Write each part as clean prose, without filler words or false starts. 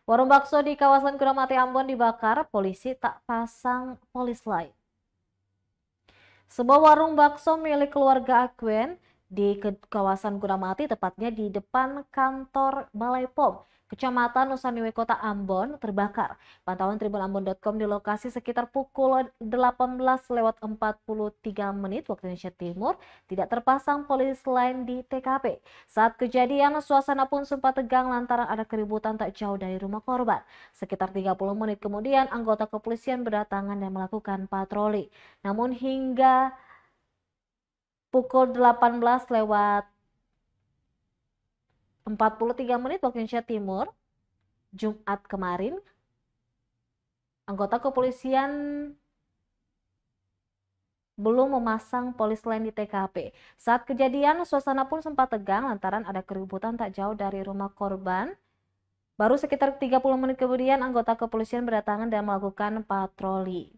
Warung bakso di kawasan Kuramati Ambon dibakar, polisi tak pasang polis lain. Sebuah warung bakso milik keluarga Akwen di kawasan Kuramati, tepatnya di depan kantor Balai POM, Kecamatan Nusaniwe, Kota Ambon, terbakar. Pantauan tribunambon.com di lokasi sekitar pukul 18:43 waktu Indonesia Timur, tidak terpasang polis lain di TKP. Saat kejadian, suasana pun sempat tegang lantaran ada keributan tak jauh dari rumah korban. Sekitar 30 menit kemudian, anggota kepolisian berdatangan dan melakukan patroli. Namun hingga pukul 18:43 waktu Indonesia Timur, Jumat kemarin, anggota kepolisian belum memasang polis lain di TKP. Saat kejadian, suasana pun sempat tegang lantaran ada keributan tak jauh dari rumah korban. Baru sekitar 30 menit kemudian, anggota kepolisian berdatangan dan melakukan patroli.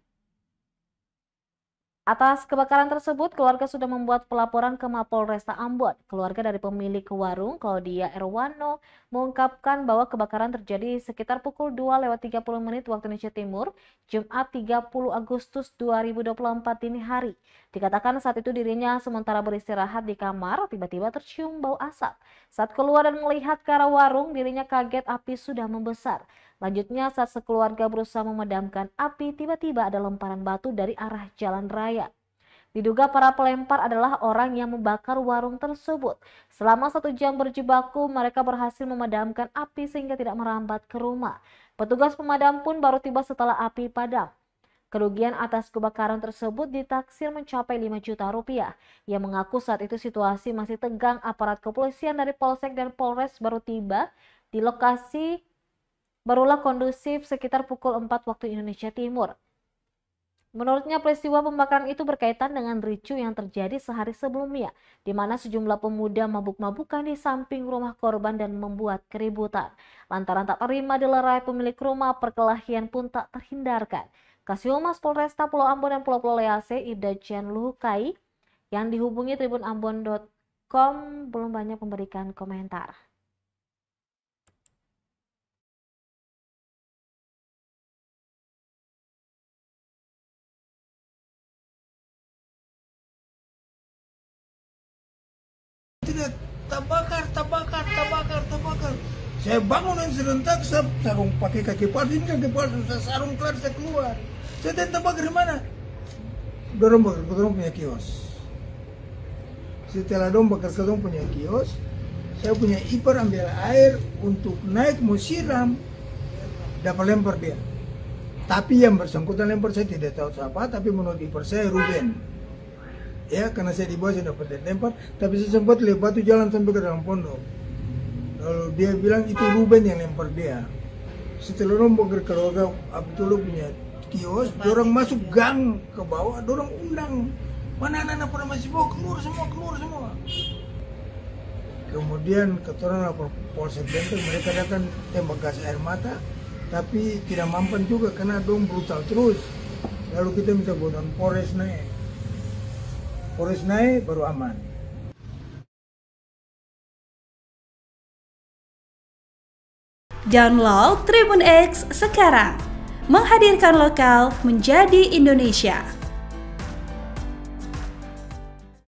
Atas kebakaran tersebut, keluarga sudah membuat pelaporan ke Mapolresta Ambon. Keluarga dari pemilik warung, Claudia Erwano, mengungkapkan bahwa kebakaran terjadi sekitar pukul 2:30 waktu Indonesia Timur, Jumat 30 Agustus 2024 dini hari. Dikatakan saat itu dirinya sementara beristirahat di kamar, tiba-tiba tercium bau asap. Saat keluar dan melihat ke arah warung, dirinya kaget api sudah membesar. Lanjutnya, saat sekeluarga berusaha memadamkan api, tiba-tiba ada lemparan batu dari arah jalan raya. Diduga para pelempar adalah orang yang membakar warung tersebut. Selama 1 jam berjibaku, mereka berhasil memadamkan api sehingga tidak merambat ke rumah. Petugas pemadam pun baru tiba setelah api padam. Kerugian atas kebakaran tersebut ditaksir mencapai 5 juta rupiah. Ia mengaku saat itu situasi masih tegang, aparat kepolisian dari Polsek dan Polres baru tiba di lokasi. Barulah kondusif sekitar pukul 4 waktu Indonesia Timur. Menurutnya peristiwa pembakaran itu berkaitan dengan ricu yang terjadi sehari sebelumnya, di mana sejumlah pemuda mabuk-mabukan di samping rumah korban dan membuat keributan. Lantaran tak terima dilerai pemilik rumah, perkelahian pun tak terhindarkan. Kasih Polresta Pulau Ambon dan Pulau Lease, Ibda Jen Luhukai, yang dihubungi tribunambon.com belum banyak memberikan komentar. Tidak, terbakar. Saya bangunin serentak, saya sarung pakai kaki palsu, saya sarung kelar, saya keluar. Saya tanya terbakar di mana? Dorong punya kios. Setelah dorong bakar punya kios, saya punya ipar ambil air untuk naik mau siram, dapat lempar dia. Tapi yang bersangkutan lempar saya tidak tahu siapa, tapi menurut ipar saya Ruben. Ya, karena saya di bawah saya dapat lempar, tapi saya sempat lihat batu jalan sampai ke dalam pondok. Lalu dia bilang itu Ruben yang lempar dia. Setelah rombong ke keluarga Abdullah punya kios, dorang masuk gang ke bawah, dorang undang. Mana anak-anak pada masih bawa, keluar semua. Kemudian keturunan lapor Polsek Benteng, mereka datang tembak gas air mata, tapi tidak mampan juga karena dong brutal terus. Lalu kita minta bantuan Polres naik baru aman. Download Tribun X sekarang, menghadirkan lokal menjadi Indonesia.